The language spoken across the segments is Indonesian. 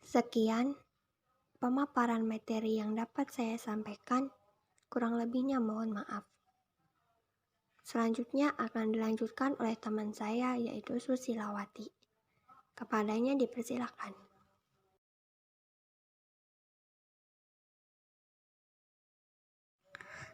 Sekian pemaparan materi yang dapat saya sampaikan, kurang lebihnya mohon maaf. Selanjutnya akan dilanjutkan oleh teman saya yaitu Susilawati. Kepadanya dipersilakan.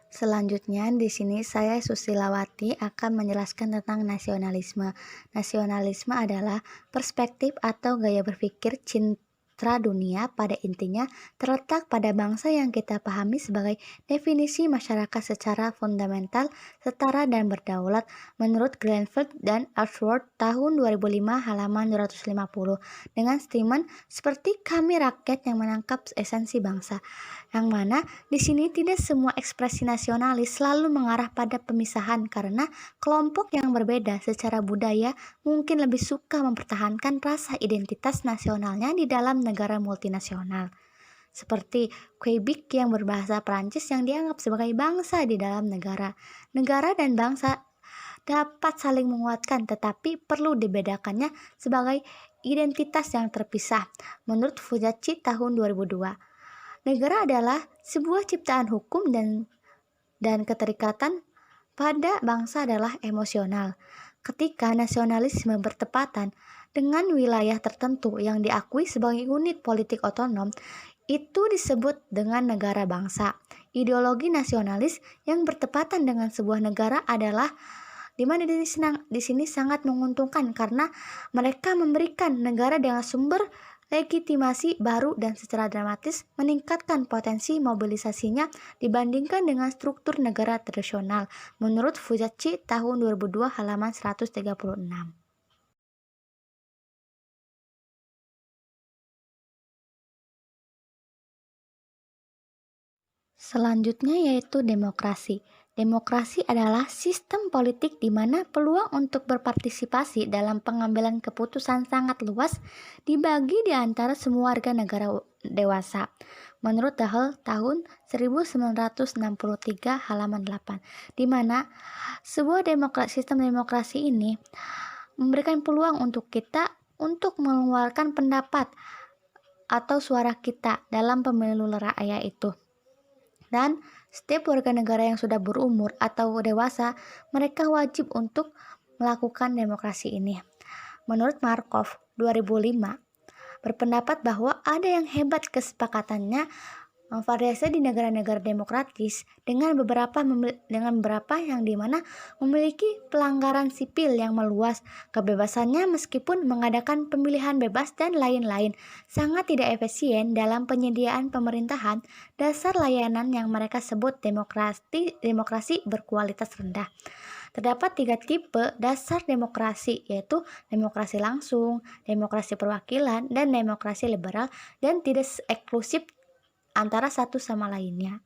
Selanjutnya, di sini saya Susilawati akan menjelaskan tentang nasionalisme. Nasionalisme adalah perspektif atau gaya berpikir cinta dunia pada intinya terletak pada bangsa yang kita pahami sebagai definisi masyarakat secara fundamental, setara dan berdaulat menurut Glenfield dan Ashworth tahun 2005 halaman 250 dengan statement seperti kami rakyat yang menangkap esensi bangsa, yang mana di sini tidak semua ekspresi nasionalis selalu mengarah pada pemisahan karena kelompok yang berbeda secara budaya mungkin lebih suka mempertahankan rasa identitas nasionalnya di dalam negara multinasional. Seperti Quebec yang berbahasa Prancis yang dianggap sebagai bangsa di dalam negara. Negara dan bangsa dapat saling menguatkan tetapi perlu dibedakannya sebagai identitas yang terpisah menurut Fujachi tahun 2002. Negara adalah sebuah ciptaan hukum dan keterikatan pada bangsa adalah emosional. Ketika nasionalisme bertepatan dengan wilayah tertentu yang diakui sebagai unit politik otonom, itu disebut dengan negara bangsa. Ideologi nasionalis yang bertepatan dengan sebuah negara adalah di mana di sini sangat menguntungkan karena mereka memberikan negara dengan sumber legitimasi baru dan secara dramatis meningkatkan potensi mobilisasinya dibandingkan dengan struktur negara tradisional menurut Fujachi tahun 2002 halaman 136. Selanjutnya yaitu demokrasi. Demokrasi adalah sistem politik di mana peluang untuk berpartisipasi dalam pengambilan keputusan sangat luas dibagi di antara semua warga negara dewasa. Menurut Dahl tahun 1963 halaman 8, di mana sebuah sistem demokrasi ini memberikan peluang untuk kita untuk mengeluarkan pendapat atau suara kita dalam pemilu rakyat itu. Dan setiap warga negara yang sudah berumur atau dewasa, mereka wajib untuk melakukan demokrasi ini. Menurut Markov 2005, berpendapat bahwa ada yang hebat kesepakatannya variasi di negara-negara demokratis dengan beberapa yang dimana memiliki pelanggaran sipil yang meluas, kebebasannya meskipun mengadakan pemilihan bebas dan lain-lain sangat tidak efisien dalam penyediaan pemerintahan, dasar layanan yang mereka sebut demokrasi berkualitas rendah. Terdapat 3 tipe dasar demokrasi, yaitu demokrasi langsung, demokrasi perwakilan, dan demokrasi liberal, dan tidak eksklusif antara satu sama lainnya.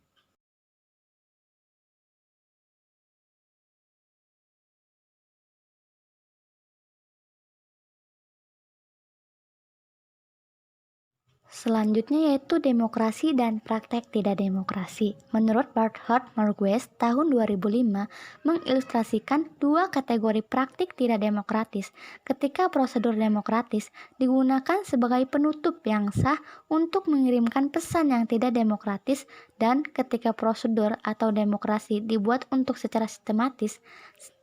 Selanjutnya yaitu demokrasi dan praktek tidak demokrasi. Menurut Barthard Margues tahun 2005 mengilustrasikan dua kategori praktik tidak demokratis ketika prosedur demokratis digunakan sebagai penutup yang sah untuk mengirimkan pesan yang tidak demokratis dan ketika prosedur atau demokrasi dibuat untuk secara sistematis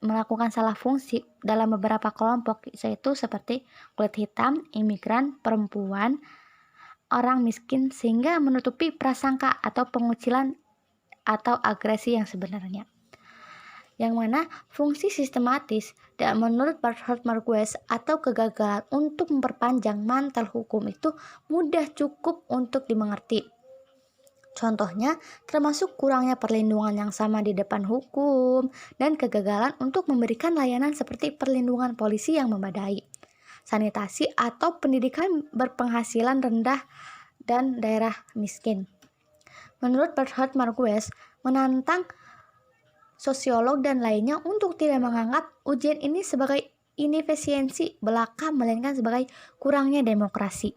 melakukan salah fungsi dalam beberapa kelompok yaitu seperti kulit hitam, imigran, perempuan, orang miskin sehingga menutupi prasangka atau pengucilan atau agresi yang sebenarnya. Yang mana fungsi sistematis dan menurut Barthard Margues atau kegagalan untuk memperpanjang mantel hukum itu mudah cukup untuk dimengerti. Contohnya termasuk kurangnya perlindungan yang sama di depan hukum dan kegagalan untuk memberikan layanan seperti perlindungan polisi yang memadai, sanitasi atau pendidikan berpenghasilan rendah dan daerah miskin. Menurut Barthard Margues, menantang sosiolog dan lainnya untuk tidak menganggap ujian ini sebagai inefisiensi belaka melainkan sebagai kurangnya demokrasi.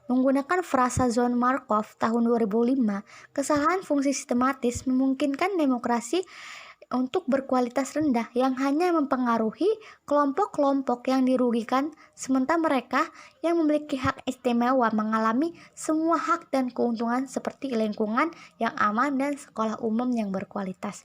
Menggunakan frasa zone Markov tahun 2005, kesalahan fungsi sistematis memungkinkan demokrasi untuk berkualitas rendah yang hanya mempengaruhi kelompok-kelompok yang dirugikan, sementara mereka yang memiliki hak istimewa mengalami semua hak dan keuntungan seperti lingkungan yang aman dan sekolah umum yang berkualitas.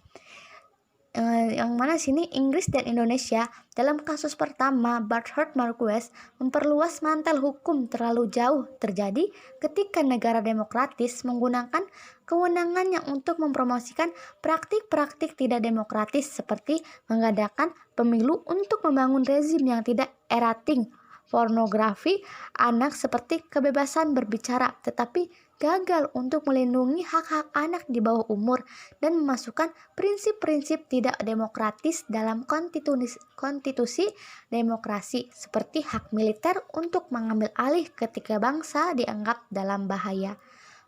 Yang mana sini Inggris dan Indonesia dalam kasus pertama Barthard Marquez memperluas mantel hukum terlalu jauh terjadi ketika negara demokratis menggunakan kewenangannya untuk mempromosikan praktik-praktik tidak demokratis seperti mengadakan pemilu untuk membangun rezim yang tidak erating, pornografi anak seperti kebebasan berbicara, tetapi gagal untuk melindungi hak-hak anak di bawah umur dan memasukkan prinsip-prinsip tidak demokratis dalam konstitusi demokrasi seperti hak militer untuk mengambil alih ketika bangsa dianggap dalam bahaya.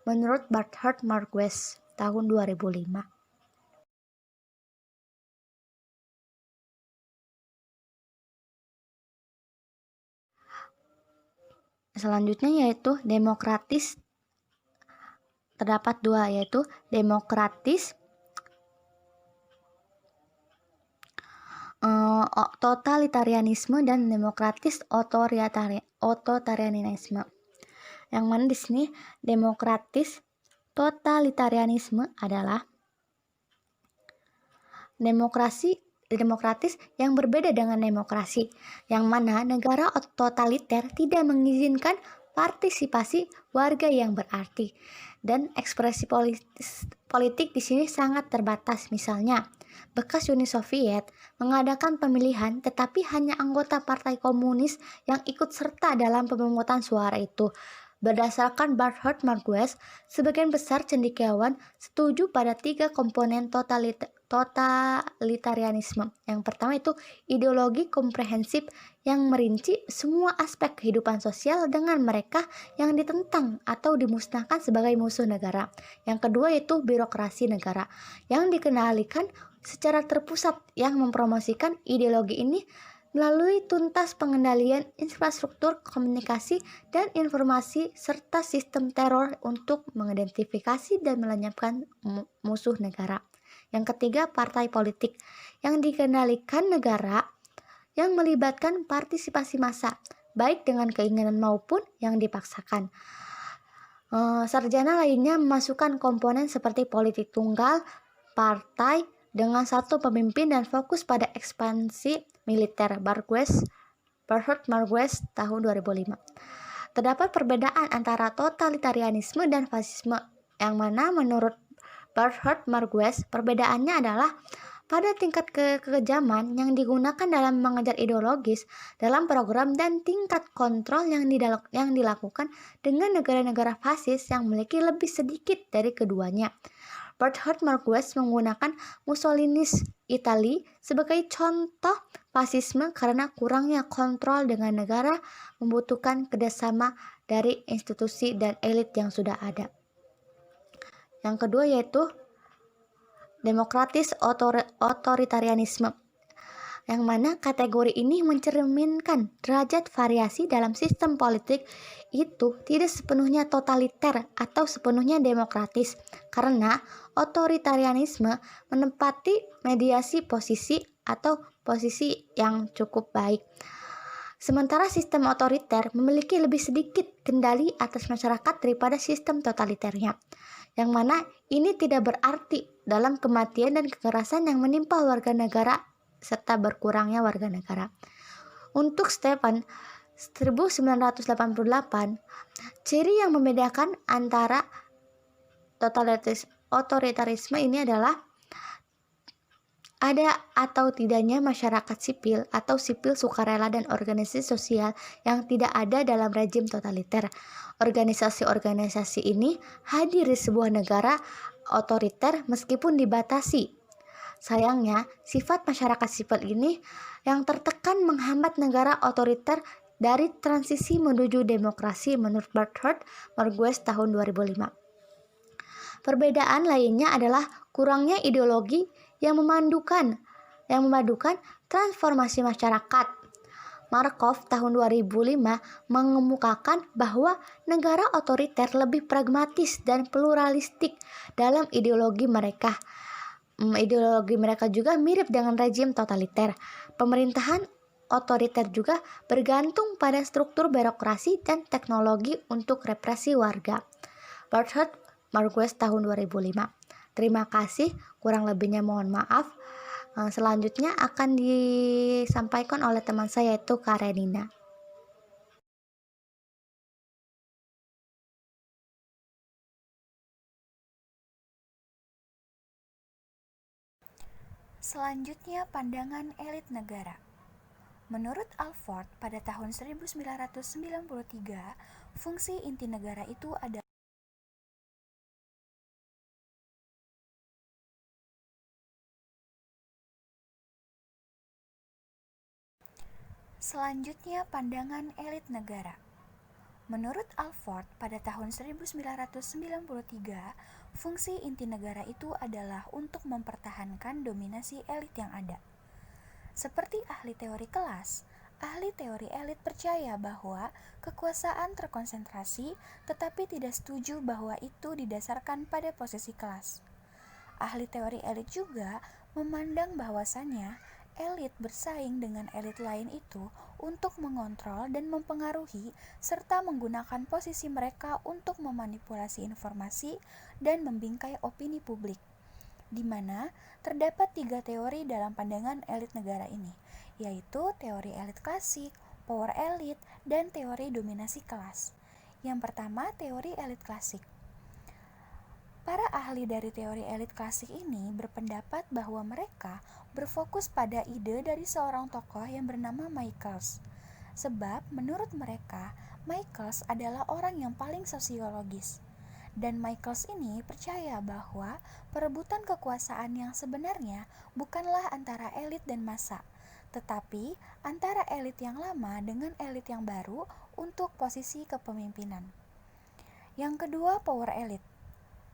Menurut Barthard Marquez tahun 2005. Selanjutnya yaitu demokratis. Terdapat dua, yaitu demokratis totalitarianisme dan demokratis otoritarianisme. Yang mana di sini demokratis totalitarianisme adalah demokratis yang berbeda dengan demokrasi, yang mana negara totaliter tidak mengizinkan partisipasi warga yang berarti dan ekspresi politik di sini sangat terbatas. Misalnya, bekas Uni Soviet mengadakan pemilihan tetapi hanya anggota Partai Komunis yang ikut serta dalam pemungutan suara itu. Berdasarkan Barthard Marquez, sebagian besar cendekiawan setuju pada 3 komponen totalitarianisme. Yang pertama itu ideologi komprehensif yang merinci semua aspek kehidupan sosial dengan mereka yang ditentang atau dimusnahkan sebagai musuh negara. Yang kedua yaitu birokrasi negara yang dikendalikan secara terpusat yang mempromosikan ideologi ini melalui tuntas pengendalian infrastruktur komunikasi dan informasi serta sistem teror untuk mengidentifikasi dan melenyapkan musuh negara. Yang ketiga, partai politik yang dikendalikan negara yang melibatkan partisipasi massa, baik dengan keinginan maupun yang dipaksakan. Sarjana lainnya memasukkan komponen seperti politik tunggal, partai dengan satu pemimpin dan fokus pada ekspansi militer. Barthard Marquez tahun 2005. Terdapat perbedaan antara totalitarianisme dan fasisme, yang mana menurut Barthard Marquez perbedaannya adalah pada tingkat kekejaman yang digunakan dalam mengejar ideologis dalam program dan tingkat kontrol yang dilakukan dengan negara-negara fasis yang memiliki lebih sedikit dari keduanya. Barthard Marquez menggunakan Mussolini's Italia sebagai contoh fasisme karena kurangnya kontrol dengan negara membutuhkan kerjasama dari institusi dan elit yang sudah ada. Yang kedua yaitu demokratis otoritarianisme, yang mana kategori ini mencerminkan derajat variasi dalam sistem politik itu tidak sepenuhnya totaliter atau sepenuhnya demokratis, karena otoritarianisme menempati mediasi posisi atau posisi yang cukup baik. Sementara sistem otoriter memiliki lebih sedikit kendali atas masyarakat daripada sistem totaliternya, yang mana ini tidak berarti dalam kematian dan kekerasan yang menimpa warga negara serta berkurangnya warga negara. Untuk Stefan 1988, ciri yang membedakan antara otoritarisme ini adalah ada atau tidaknya masyarakat sipil atau sipil sukarela dan organisasi sosial yang tidak ada dalam rejim totaliter. Organisasi-organisasi ini hadir di sebuah negara otoriter meskipun dibatasi. Sayangnya, sifat masyarakat sipil ini yang tertekan menghambat negara otoriter dari transisi menuju demokrasi menurut Barthard Marquez tahun 2005. Perbedaan lainnya adalah kurangnya ideologi yang memadukan transformasi masyarakat. Markov tahun 2005 mengemukakan bahwa negara otoriter lebih pragmatis dan pluralistik dalam ideologi mereka. Ideologi mereka juga mirip dengan rejim totaliter. Pemerintahan otoriter juga bergantung pada struktur birokrasi dan teknologi untuk represi warga. Berthold Marquez tahun 2005. Terima kasih, kurang lebihnya mohon maaf. Selanjutnya akan disampaikan oleh teman saya yaitu Karenina. Selanjutnya, pandangan elit negara. Menurut Alford, pada tahun 1993, fungsi inti negara itu adalah Selanjutnya, pandangan elit negara. Menurut Alford, pada tahun 1993, fungsi inti negara itu adalah untuk mempertahankan dominasi elit yang ada. Seperti ahli teori kelas, ahli teori elit percaya bahwa kekuasaan terkonsentrasi, tetapi tidak setuju bahwa itu didasarkan pada posisi kelas. Ahli teori elit juga memandang bahwasannya elit bersaing dengan elit lain itu untuk mengontrol dan mempengaruhi serta menggunakan posisi mereka untuk memanipulasi informasi dan membingkai opini publik, di mana terdapat 3 teori dalam pandangan elit negara ini, yaitu teori elit klasik, power elit, dan teori dominasi kelas. Yang pertama, teori elit klasik. Para ahli dari teori elit klasik ini berpendapat bahwa mereka berfokus pada ide dari seorang tokoh yang bernama Michaels. Sebab menurut mereka, Michaels adalah orang yang paling sosiologis. Dan Michaels ini percaya bahwa perebutan kekuasaan yang sebenarnya bukanlah antara elit dan massa, tetapi antara elit yang lama dengan elit yang baru untuk posisi kepemimpinan. Yang kedua, power elit.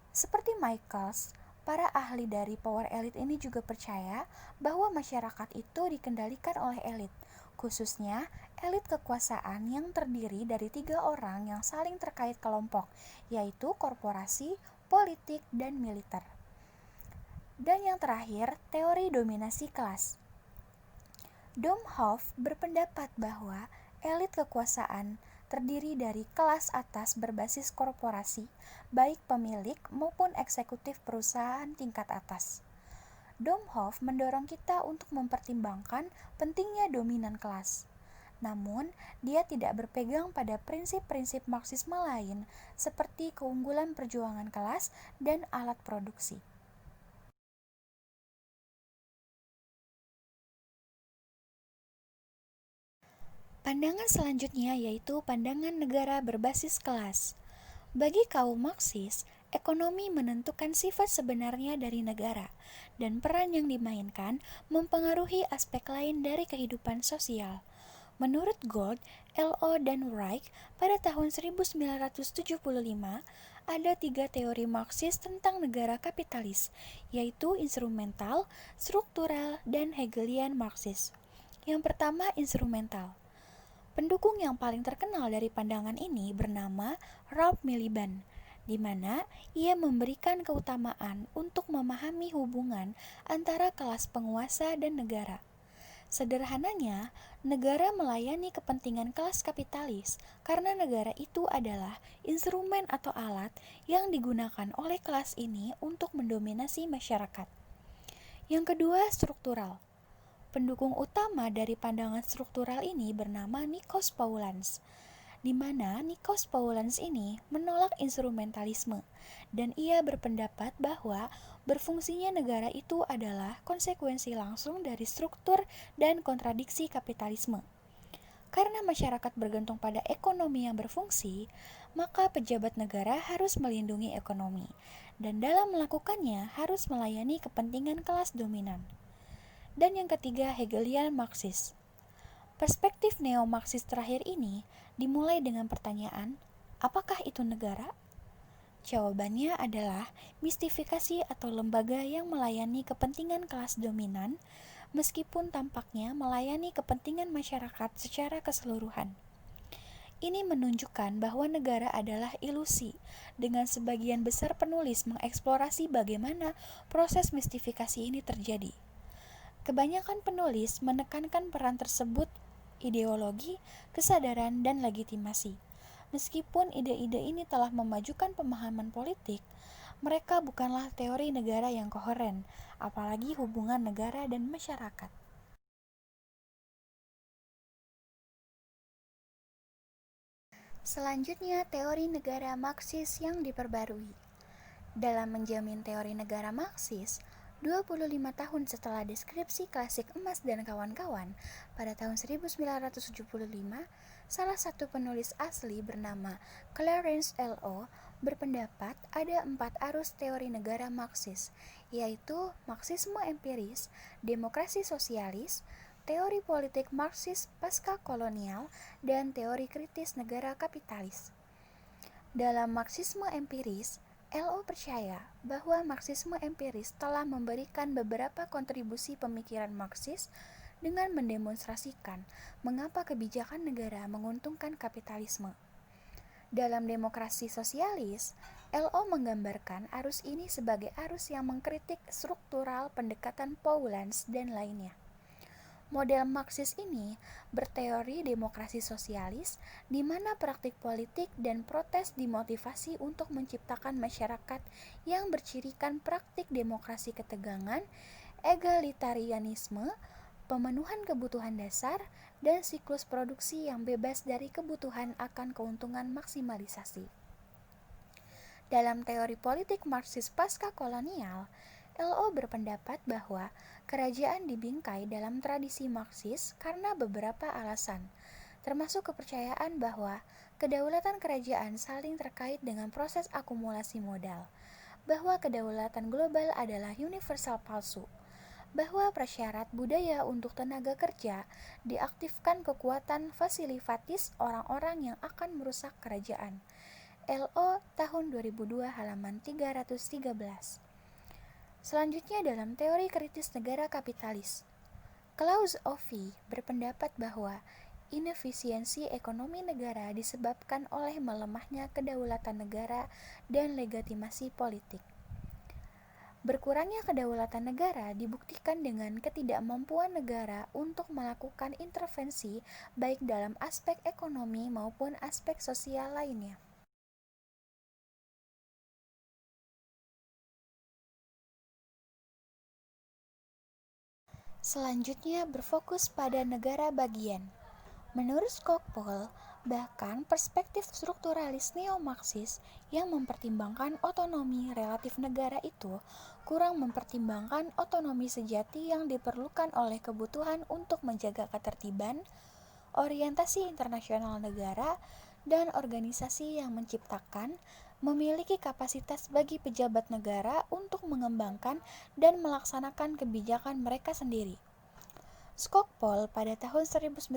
Seperti Michaels, para ahli dari power elite ini juga percaya bahwa masyarakat itu dikendalikan oleh elit, khususnya elit kekuasaan yang terdiri dari 3 orang yang saling terkait kelompok, yaitu korporasi, politik, dan militer. Dan yang terakhir, teori dominasi kelas. Domhoff berpendapat bahwa elit kekuasaan terdiri dari kelas atas berbasis korporasi, baik pemilik maupun eksekutif perusahaan tingkat atas. Domhoff mendorong kita untuk mempertimbangkan pentingnya dominan kelas. Namun, dia tidak berpegang pada prinsip-prinsip Marxisme lain seperti keunggulan perjuangan kelas dan alat produksi. Pandangan selanjutnya yaitu pandangan negara berbasis kelas. Bagi kaum Marxis, ekonomi menentukan sifat sebenarnya dari negara, dan peran yang dimainkan mempengaruhi aspek lain dari kehidupan sosial. Menurut Gold, L.O. dan Reich, pada tahun 1975, ada 3 teori Marxis tentang negara kapitalis, yaitu instrumental, struktural, dan Hegelian Marxis. Yang pertama, instrumental. Pendukung yang paling terkenal dari pandangan ini bernama Ralph Miliband, di mana ia memberikan keutamaan untuk memahami hubungan antara kelas penguasa dan negara. Sederhananya, negara melayani kepentingan kelas kapitalis karena negara itu adalah instrumen atau alat yang digunakan oleh kelas ini untuk mendominasi masyarakat. Yang kedua, struktural. Pendukung utama dari pandangan struktural ini bernama Nikos Paulans, di mana Nikos Paulans ini menolak instrumentalisme, dan ia berpendapat bahwa berfungsinya negara itu adalah konsekuensi langsung dari struktur dan kontradiksi kapitalisme. Karena masyarakat bergantung pada ekonomi yang berfungsi, maka pejabat negara harus melindungi ekonomi, dan dalam melakukannya harus melayani kepentingan kelas dominan. Dan yang ketiga, Hegelian Marxis. Perspektif neo-Marxis terakhir ini dimulai dengan pertanyaan, apakah itu negara? Jawabannya adalah mistifikasi atau lembaga yang melayani kepentingan kelas dominan, meskipun tampaknya melayani kepentingan masyarakat secara keseluruhan. Ini menunjukkan bahwa negara adalah ilusi, dengan sebagian besar penulis mengeksplorasi bagaimana proses mistifikasi ini terjadi. Kebanyakan penulis menekankan peran tersebut, ideologi, kesadaran, dan legitimasi. Meskipun ide-ide ini telah memajukan pemahaman politik, mereka bukanlah teori negara yang koheren, apalagi hubungan negara dan masyarakat. Selanjutnya, teori negara Marxis yang diperbarui. Dalam menjamin teori negara Marxis, 25 tahun setelah deskripsi klasik emas dan kawan-kawan, pada tahun 1975, salah satu penulis asli bernama Clarence L.O. berpendapat ada 4 arus teori negara Marxis, yaitu Marxisme empiris, demokrasi sosialis, teori politik Marxis pasca kolonial, dan teori kritis negara kapitalis. Dalam Marxisme empiris, L.O. percaya bahwa Marxisme empiris telah memberikan beberapa kontribusi pemikiran Marxis dengan mendemonstrasikan mengapa kebijakan negara menguntungkan kapitalisme. Dalam demokrasi sosialis, L.O. menggambarkan arus ini sebagai arus yang mengkritik struktural pendekatan Pauwels dan lainnya. Model Marxis ini berteori demokrasi sosialis, di mana praktik politik dan protes dimotivasi untuk menciptakan masyarakat yang bercirikan praktik demokrasi ketegangan, egalitarianisme, pemenuhan kebutuhan dasar, dan siklus produksi yang bebas dari kebutuhan akan keuntungan maksimalisasi. Dalam teori politik Marxis pasca kolonial, L.O. berpendapat bahwa kerajaan dibingkai dalam tradisi Marxis karena beberapa alasan, termasuk kepercayaan bahwa kedaulatan kerajaan saling terkait dengan proses akumulasi modal, bahwa kedaulatan global adalah universal palsu, bahwa prasyarat budaya untuk tenaga kerja diaktifkan kekuatan fasilitatis orang-orang yang akan merusak kerajaan. L.O. tahun 2002 halaman 313. Selanjutnya dalam teori kritis negara kapitalis, Klaus Offi berpendapat bahwa inefisiensi ekonomi negara disebabkan oleh melemahnya kedaulatan negara dan legitimasi politik. Berkurangnya kedaulatan negara dibuktikan dengan ketidakmampuan negara untuk melakukan intervensi baik dalam aspek ekonomi maupun aspek sosial lainnya. Selanjutnya berfokus pada negara bagian. Menurut Skocpol, bahkan perspektif strukturalis neo-Marxis yang mempertimbangkan otonomi relatif negara itu kurang mempertimbangkan otonomi sejati yang diperlukan oleh kebutuhan untuk menjaga ketertiban, orientasi internasional negara, dan organisasi yang menciptakan, memiliki kapasitas bagi pejabat negara untuk mengembangkan dan melaksanakan kebijakan mereka sendiri. Skocpol pada tahun 1985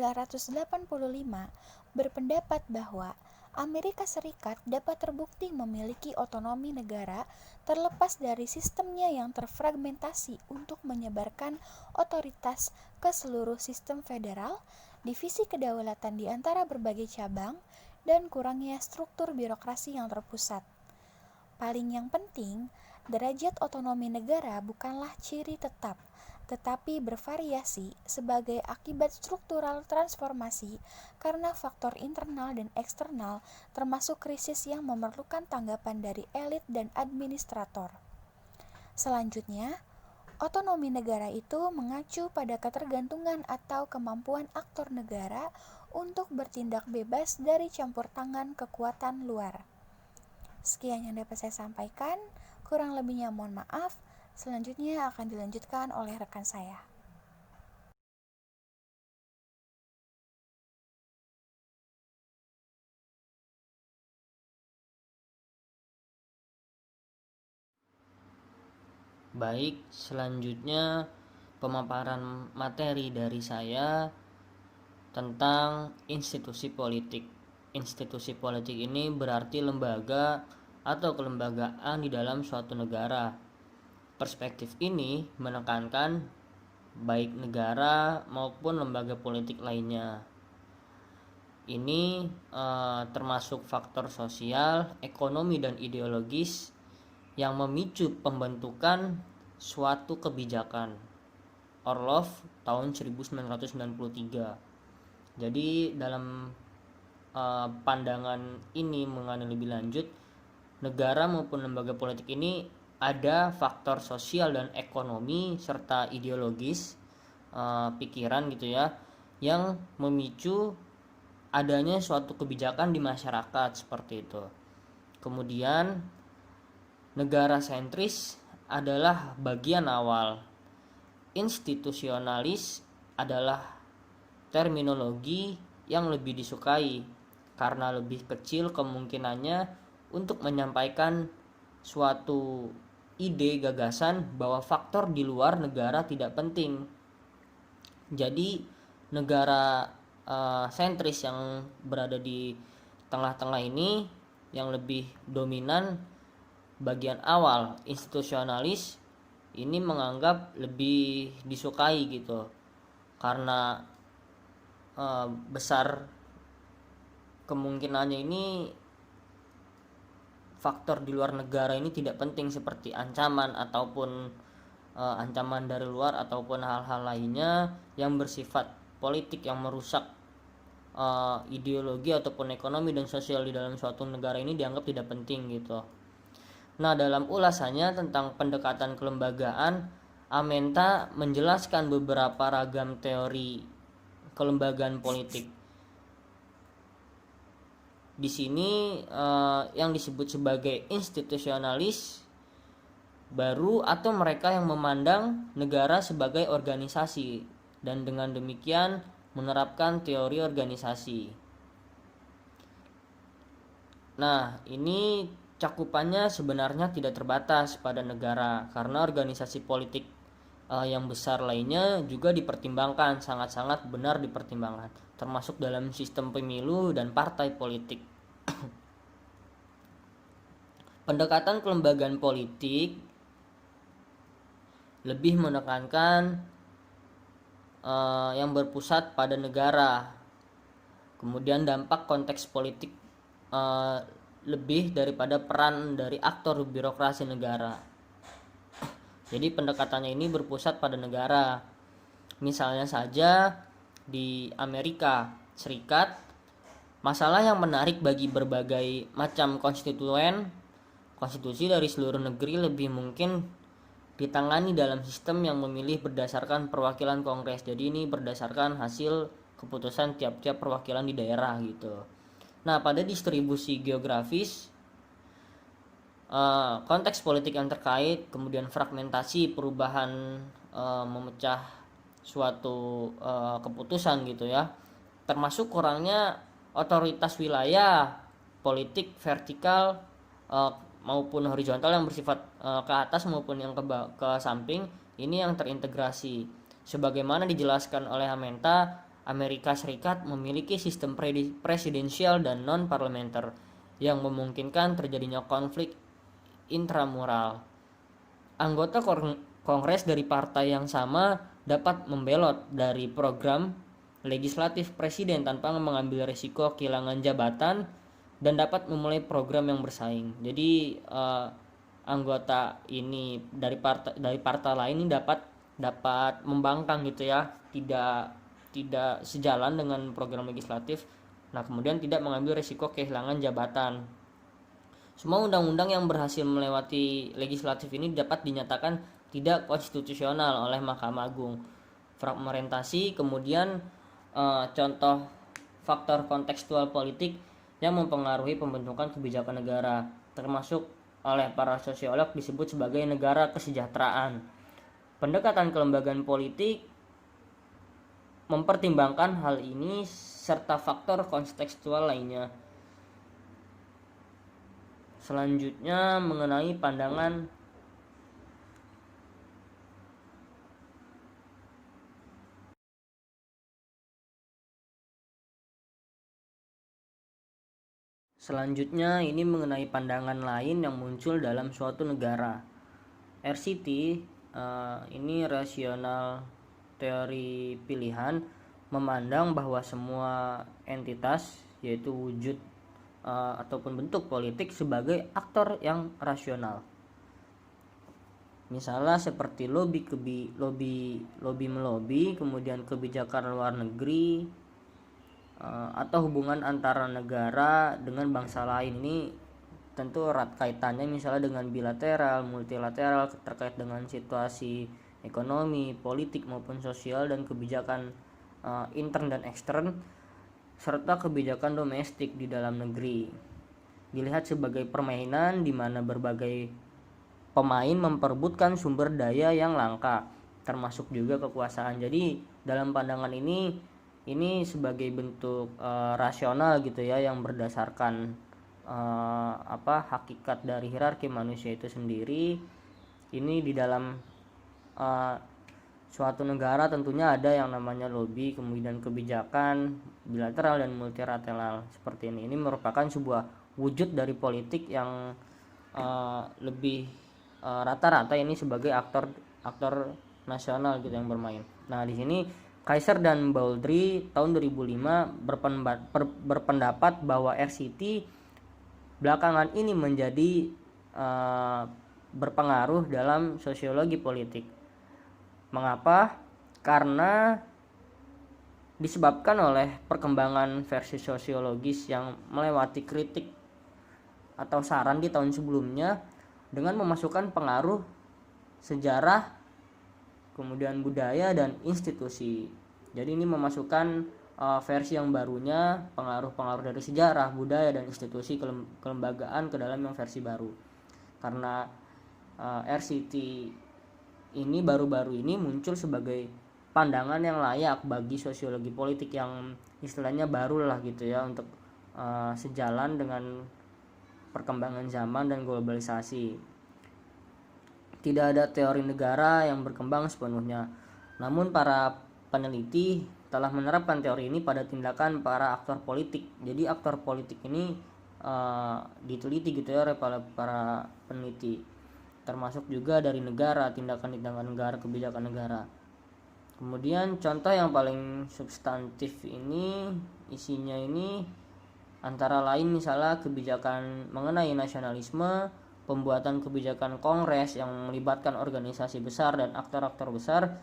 berpendapat bahwa Amerika Serikat dapat terbukti memiliki otonomi negara terlepas dari sistemnya yang terfragmentasi untuk menyebarkan otoritas ke seluruh sistem federal, divisi kedaulatan di antara berbagai cabang, dan kurangnya struktur birokrasi yang terpusat. Paling yang penting, derajat otonomi negara bukanlah ciri tetap, tetapi bervariasi sebagai akibat struktural transformasi karena faktor internal dan eksternal, termasuk krisis yang memerlukan tanggapan dari elit dan administrator. Selanjutnya, otonomi negara itu mengacu pada ketergantungan atau kemampuan aktor negara untuk bertindak bebas dari campur tangan kekuatan luar. Sekian yang dapat saya sampaikan, kurang lebihnya mohon maaf. Selanjutnya akan dilanjutkan oleh rekan saya. Baik, selanjutnya pemaparan materi dari saya tentang institusi politik. Institusi politik ini berarti lembaga atau kelembagaan di dalam suatu negara. Perspektif ini menekankan baik negara maupun lembaga politik lainnya. ini termasuk faktor sosial, ekonomi, dan ideologis yang memicu pembentukan suatu kebijakan. Orlov tahun 1993. Jadi dalam pandangan ini mengenai lebih lanjut, negara maupun lembaga politik ini ada faktor sosial dan ekonomi serta ideologis, pikiran gitu ya, yang memicu adanya suatu kebijakan di masyarakat seperti itu. Kemudian negara sentris adalah bagian awal. Institusionalis adalah terminologi yang lebih disukai karena lebih kecil kemungkinannya untuk menyampaikan suatu ide gagasan bahwa faktor di luar negara tidak penting. Jadi negara sentris yang berada di tengah-tengah ini yang lebih dominan bagian awal, institusionalis, ini menganggap lebih disukai gitu karena besar kemungkinannya ini faktor di luar negara ini tidak penting seperti ancaman ataupun ancaman dari luar ataupun hal-hal lainnya yang bersifat politik yang merusak ideologi ataupun ekonomi dan sosial di dalam suatu negara ini dianggap tidak penting gitu. Nah, dalam ulasannya tentang pendekatan kelembagaan, Amenta menjelaskan beberapa ragam teori kelembagaan politik. Di sini yang disebut sebagai institusionalis baru atau mereka yang memandang negara sebagai organisasi dan dengan demikian menerapkan teori organisasi. Nah, ini cakupannya sebenarnya tidak terbatas pada negara karena organisasi politik yang besar lainnya juga dipertimbangkan, sangat-sangat benar dipertimbangkan, termasuk dalam sistem pemilu dan partai politik. Pendekatan kelembagaan politik lebih menekankan yang berpusat pada negara. Kemudian dampak konteks politik lebih daripada peran dari aktor birokrasi negara. Jadi pendekatannya ini berpusat pada negara. Misalnya saja di Amerika Serikat, masalah yang menarik bagi berbagai macam konstitusi dari seluruh negeri lebih mungkin ditangani dalam sistem yang memilih berdasarkan perwakilan Kongres. Jadi ini berdasarkan hasil keputusan tiap-tiap perwakilan di daerah gitu. Nah, pada distribusi geografis, konteks politik yang terkait, kemudian fragmentasi, perubahan memecah suatu keputusan gitu ya, termasuk kurangnya otoritas wilayah politik vertikal maupun horizontal yang bersifat ke atas maupun yang ke samping, ini yang terintegrasi. Sebagaimana dijelaskan oleh Amenta, Amerika Serikat memiliki sistem presidensial dan non-parlementer yang memungkinkan terjadinya konflik intramural. Anggota Kongres dari partai yang sama dapat membelot dari program legislatif presiden tanpa mengambil risiko kehilangan jabatan dan dapat memulai program yang bersaing. Jadi anggota ini dari partai lain ini dapat membangkang gitu ya, tidak sejalan dengan program legislatif. Nah, kemudian tidak mengambil risiko kehilangan jabatan. Semua undang-undang yang berhasil melewati legislatif ini dapat dinyatakan tidak konstitusional oleh Mahkamah Agung. Fragmentasi, kemudian contoh faktor kontekstual politik yang mempengaruhi pembentukan kebijakan negara, termasuk oleh para sosiolog disebut sebagai negara kesejahteraan. Pendekatan kelembagaan politik mempertimbangkan hal ini serta faktor kontekstual lainnya. Selanjutnya mengenai pandangan Selanjutnya ini mengenai pandangan lain yang muncul dalam suatu negara. RCT ini rasional teori pilihan memandang bahwa semua entitas, yaitu wujud ataupun bentuk politik sebagai aktor yang rasional. Misalnya seperti lobby melobi, kemudian kebijakan luar negeri, atau hubungan antara negara dengan bangsa lain. Ini tentu erat kaitannya misalnya dengan bilateral, multilateral, terkait dengan situasi ekonomi, politik maupun sosial, dan kebijakan intern dan ekstern, serta kebijakan domestik di dalam negeri. Dilihat sebagai permainan di mana berbagai pemain memperebutkan sumber daya yang langka, termasuk juga kekuasaan. Jadi dalam pandangan ini sebagai bentuk rasional gitu ya, yang berdasarkan hakikat dari hierarki manusia itu sendiri. Ini di dalam suatu negara tentunya ada yang namanya lobby, kemudian kebijakan bilateral dan multilateral seperti ini. Ini merupakan sebuah wujud dari politik yang lebih rata-rata ini sebagai aktor nasional gitu yang bermain. Nah, di sini Kaiser dan Baldry tahun 2005 berpendapat bahwa RCT belakangan ini menjadi berpengaruh dalam sosiologi politik. Mengapa? Karena disebabkan oleh perkembangan versi sosiologis yang melewati kritik atau saran di tahun sebelumnya, dengan memasukkan pengaruh sejarah, kemudian budaya dan institusi. Jadi ini memasukkan versi yang barunya, pengaruh-pengaruh dari sejarah, budaya dan institusi kelembagaan ke dalam yang versi baru. Karena RCT ini baru-baru ini muncul sebagai pandangan yang layak bagi sosiologi politik yang istilahnya baru lah gitu ya, untuk sejalan dengan perkembangan zaman dan globalisasi. Tidak ada teori negara yang berkembang sepenuhnya, namun para peneliti telah menerapkan teori ini pada tindakan para aktor politik. Jadi aktor politik ini diteliti gitu ya oleh para peneliti, termasuk juga dari negara, tindakan-tindakan negara, kebijakan negara. Kemudian contoh yang paling substantif ini, isinya ini antara lain misalnya kebijakan mengenai nasionalisme, pembuatan kebijakan kongres yang melibatkan organisasi besar dan aktor-aktor besar,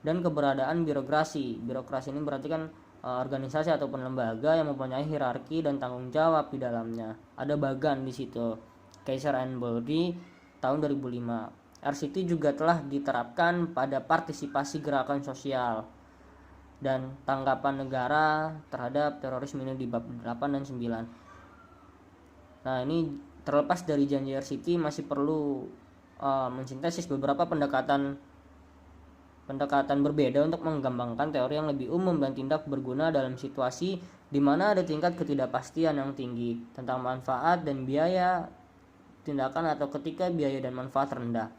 dan keberadaan birokrasi. Birokrasi ini berarti kan organisasi ataupun lembaga yang mempunyai hierarki dan tanggung jawab di dalamnya. Ada bagan di situ. Kaiser and Baldry tahun 2005. RCT juga telah diterapkan pada partisipasi gerakan sosial dan tanggapan negara terhadap terorisme ini di bab 8 dan 9. Nah, ini terlepas dari janji RCT masih perlu mensintesis beberapa pendekatan berbeda untuk mengembangkan teori yang lebih umum dan tindak berguna dalam situasi di mana ada tingkat ketidakpastian yang tinggi tentang manfaat dan biaya tindakan, atau ketika biaya dan manfaat rendah.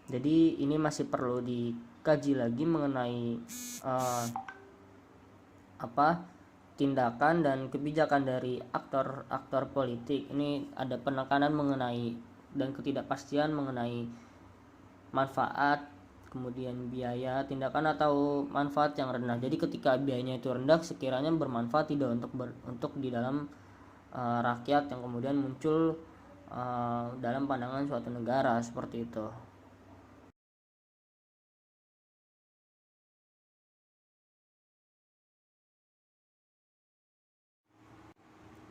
Jadi ini masih perlu dikaji lagi mengenai tindakan dan kebijakan dari aktor politik. Ini ada penekanan mengenai dan ketidakpastian mengenai manfaat, kemudian biaya tindakan atau manfaat yang rendah. Jadi ketika biayanya itu rendah, sekiranya bermanfaat tidak untuk di dalam rakyat yang kemudian muncul dalam pandangan suatu negara seperti itu.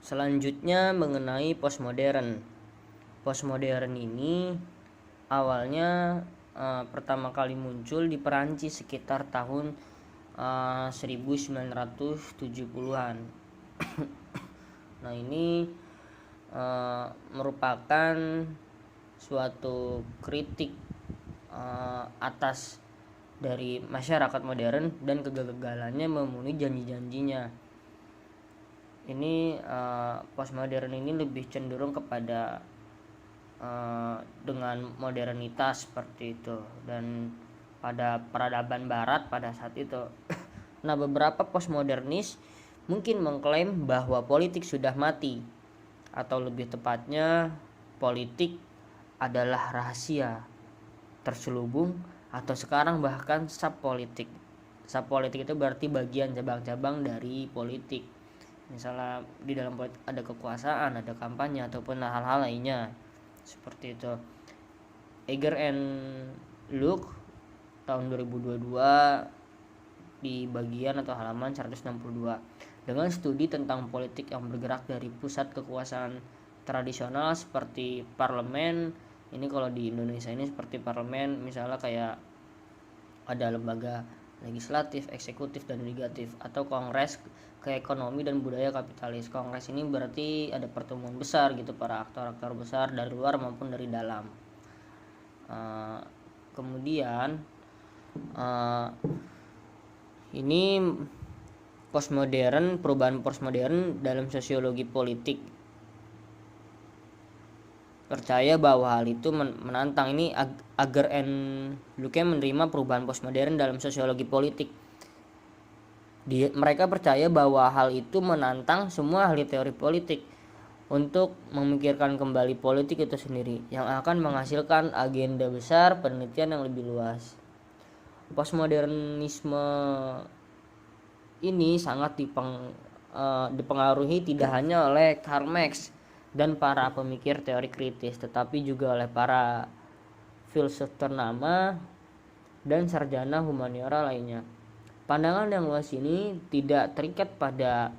Selanjutnya mengenai postmodern. Postmodern ini awalnya pertama kali muncul di Perancis sekitar tahun 1970-an. Nah, ini merupakan suatu kritik atas dari masyarakat modern dan kegagalannya memenuhi janji-janjinya. Ini postmodern ini lebih cenderung kepada dengan modernitas seperti itu, dan pada peradaban barat pada saat itu. Nah, beberapa postmodernis mungkin mengklaim bahwa politik sudah mati, atau lebih tepatnya politik adalah rahasia terselubung, atau sekarang bahkan subpolitik. Subpolitik itu berarti bagian cabang-cabang dari politik. misalnya di dalam politik ada kekuasaan, ada kampanye ataupun hal-hal lainnya seperti itu. Eger and Luke tahun 2022 di bagian atau halaman 162 dengan studi tentang politik yang bergerak dari pusat kekuasaan tradisional seperti parlemen. Ini kalau di Indonesia ini seperti parlemen, misalnya kayak ada lembaga legislatif, eksekutif, dan legislatif, atau kongres ke ekonomi dan budaya kapitalis. Kongres ini berarti ada pertemuan besar gitu, para aktor-aktor besar dari luar maupun dari dalam. Kemudian ini postmodern, perubahan postmodern dalam sosiologi politik percaya bahwa hal itu menantang. Ini Ager and Luke menerima perubahan postmodern dalam sosiologi politik. Mereka percaya bahwa hal itu menantang semua ahli teori politik untuk memikirkan kembali politik itu sendiri yang akan menghasilkan agenda besar penelitian yang lebih luas. Postmodernisme ini sangat dipengaruhi tidak hanya oleh Karl Marx dan para pemikir teori kritis, tetapi juga oleh para filsuf ternama dan sarjana humaniora lainnya. Pandangan yang luas ini tidak terikat pada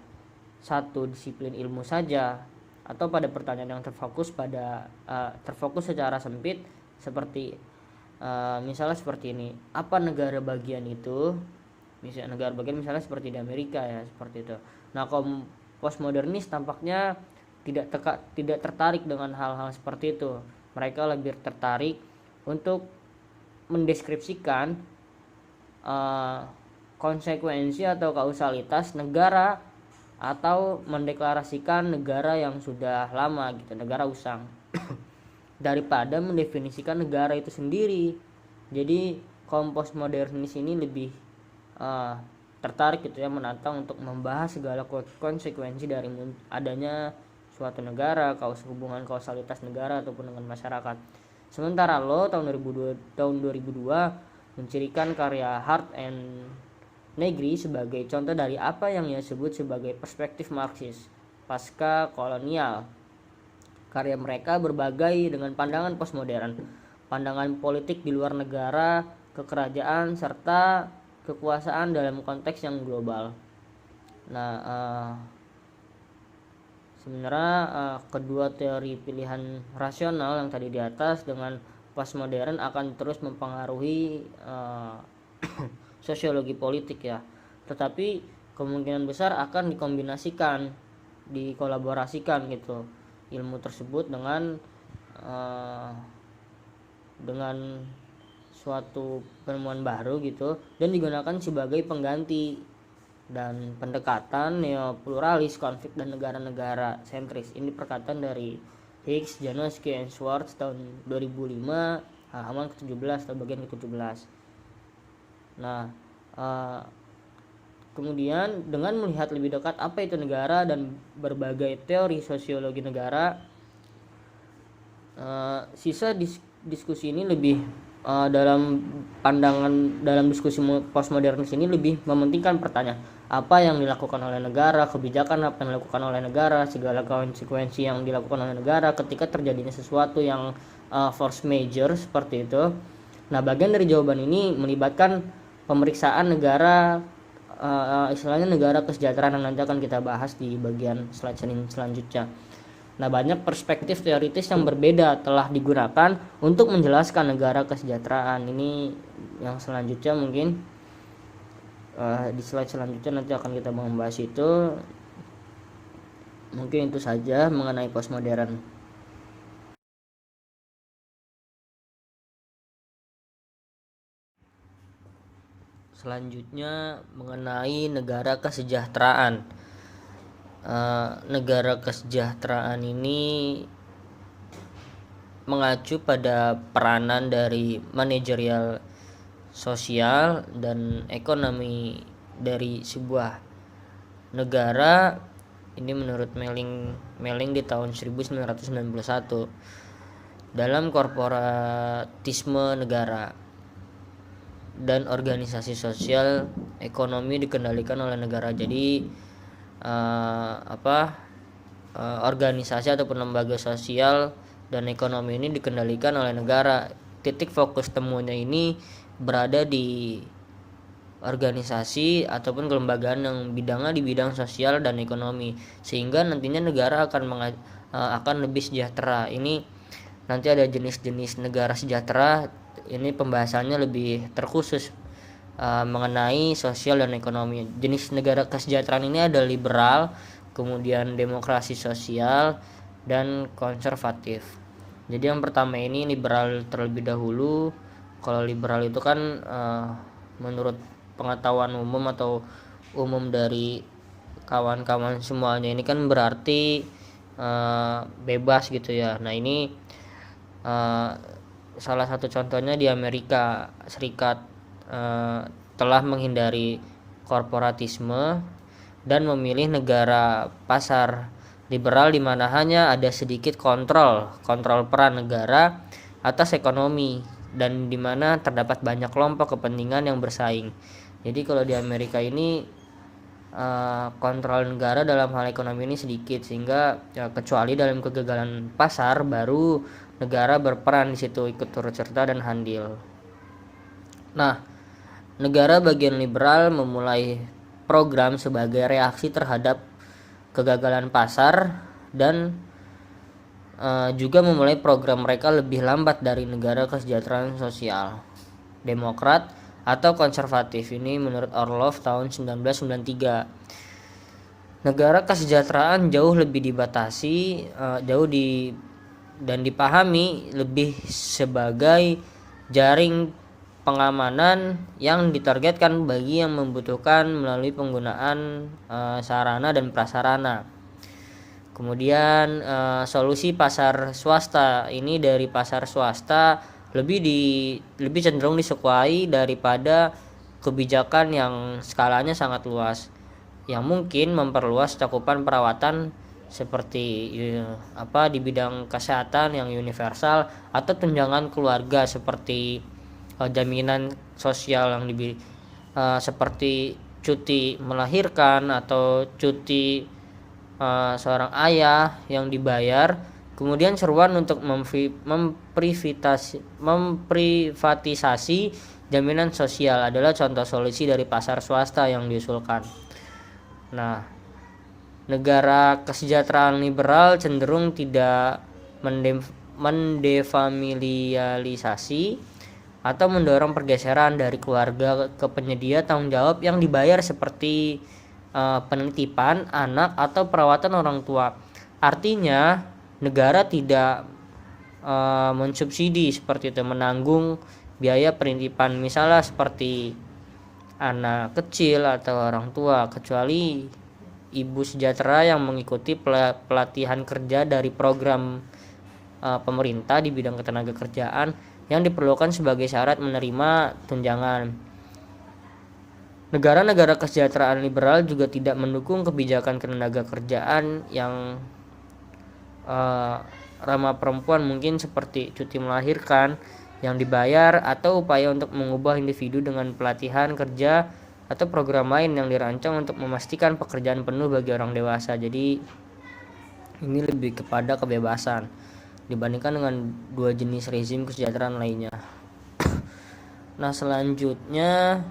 satu disiplin ilmu saja atau pada pertanyaan yang terfokus secara sempit seperti misalnya seperti ini, apa negara bagian itu? Misalnya negara bagian misalnya seperti di Amerika ya, seperti itu. Nah, kaum postmodernis tampaknya tidak tertarik dengan hal-hal seperti itu. Mereka lebih tertarik untuk mendeskripsikan konsekuensi atau kausalitas negara atau mendeklarasikan negara yang sudah lama gitu, negara usang daripada mendefinisikan negara itu sendiri. Jadi kaum postmodernis ini lebih tertarik gitu ya, menantang untuk membahas segala konsekuensi dari adanya suatu negara, hubungan kausalitas negara ataupun dengan masyarakat. Sementara Law tahun 2002 mencirikan karya Hart and Negri sebagai contoh dari apa yang ia sebut sebagai perspektif Marxis pasca kolonial. Karya mereka berbagai dengan pandangan postmodern, pandangan politik di luar negara, kekerajaan, serta kekuasaan dalam konteks yang global. Nah, sebenarnya kedua teori pilihan rasional yang tadi di atas dengan postmodern akan terus mempengaruhi sosiologi politik ya, tetapi kemungkinan besar akan dikolaborasikan gitu ilmu tersebut dengan suatu penemuan baru gitu, dan digunakan sebagai pengganti dan pendekatan neopluralis, konflik dan negara-negara sentris. Ini perkataan dari Hicks, Janowski, and Schwartz tahun 2005 halaman ke-17 atau bagian ke-17. Nah, kemudian dengan melihat lebih dekat apa itu negara dan berbagai teori sosiologi negara, sisa diskusi ini lebih dalam diskusi postmodernis ini lebih mementingkan pertanyaan apa yang dilakukan oleh negara, kebijakan apa yang dilakukan oleh negara, segala konsekuensi yang dilakukan oleh negara ketika terjadinya sesuatu yang force major seperti itu. Nah, bagian dari jawaban ini melibatkan pemeriksaan negara, istilahnya negara kesejahteraan yang nanti akan kita bahas di bagian slide selanjutnya. Nah, banyak perspektif teoritis yang berbeda telah digunakan untuk menjelaskan negara kesejahteraan. Ini yang selanjutnya mungkin di slide selanjutnya nanti akan kita membahas itu. Mungkin itu saja mengenai postmodern. Selanjutnya mengenai negara kesejahteraan. Negara kesejahteraan ini mengacu pada peranan dari manajerial sosial dan ekonomi dari sebuah negara. Ini menurut Melling di tahun 1991 dalam korporatisme negara dan organisasi sosial ekonomi dikendalikan oleh negara. Jadi organisasi ataupun lembaga sosial dan ekonomi ini dikendalikan oleh negara. Titik fokus temunya ini berada di organisasi ataupun kelembagaan yang bidangnya di bidang sosial dan ekonomi, sehingga nantinya negara akan lebih sejahtera. Ini nanti ada jenis-jenis negara sejahtera, ini pembahasannya lebih terkhusus mengenai sosial dan ekonomi. Jenis negara kesejahteraan ini ada liberal, kemudian demokrasi sosial, dan konservatif. Jadi yang pertama ini liberal terlebih dahulu. Kalau liberal itu kan menurut pengetahuan umum atau umum dari kawan-kawan semuanya ini kan berarti bebas gitu ya. Nah ini salah satu contohnya di Amerika Serikat telah menghindari korporatisme dan memilih negara pasar liberal di mana hanya ada sedikit kontrol peran negara atas ekonomi dan di mana terdapat banyak kelompok kepentingan yang bersaing. Jadi kalau di Amerika ini kontrol negara dalam hal ekonomi ini sedikit, sehingga ya, kecuali dalam kegagalan pasar baru negara berperan di situ, ikut turut serta dan andil. Nah, negara bagian liberal memulai program sebagai reaksi terhadap kegagalan pasar dan juga memulai program mereka lebih lambat dari negara kesejahteraan sosial, demokrat atau konservatif. Ini menurut Orlov tahun 1993. Negara kesejahteraan jauh lebih dibatasi, dan dipahami lebih sebagai jaring pengamanan yang ditargetkan bagi yang membutuhkan melalui penggunaan sarana dan prasarana. Kemudian solusi pasar swasta ini dari pasar swasta lebih cenderung disukai daripada kebijakan yang skalanya sangat luas, yang mungkin memperluas cakupan perawatan seperti di bidang kesehatan yang universal atau tunjangan keluarga seperti jaminan sosial yang seperti cuti melahirkan atau cuti seorang ayah yang dibayar. Kemudian seruan untuk memprivatisasi jaminan sosial adalah contoh solusi dari pasar swasta yang diusulkan. Nah, negara kesejahteraan liberal cenderung tidak mendefamilialisasi atau mendorong pergeseran dari keluarga ke penyedia tanggung jawab yang dibayar seperti penitipan anak atau perawatan orang tua. Artinya negara tidak mensubsidi seperti itu, menanggung biaya penitipan misalnya seperti anak kecil atau orang tua, kecuali ibu sejahtera yang mengikuti pelatihan kerja dari program pemerintah di bidang ketenagakerjaan yang diperlukan sebagai syarat menerima tunjangan. Negara-negara kesejahteraan liberal juga tidak mendukung kebijakan ketenagakerjaan yang ramah perempuan, mungkin seperti cuti melahirkan yang dibayar atau upaya untuk mengubah individu dengan pelatihan kerja atau program lain yang dirancang untuk memastikan pekerjaan penuh bagi orang dewasa. Jadi ini lebih kepada kebebasan dibandingkan dengan dua jenis rezim kesejahteraan lainnya. Nah, selanjutnya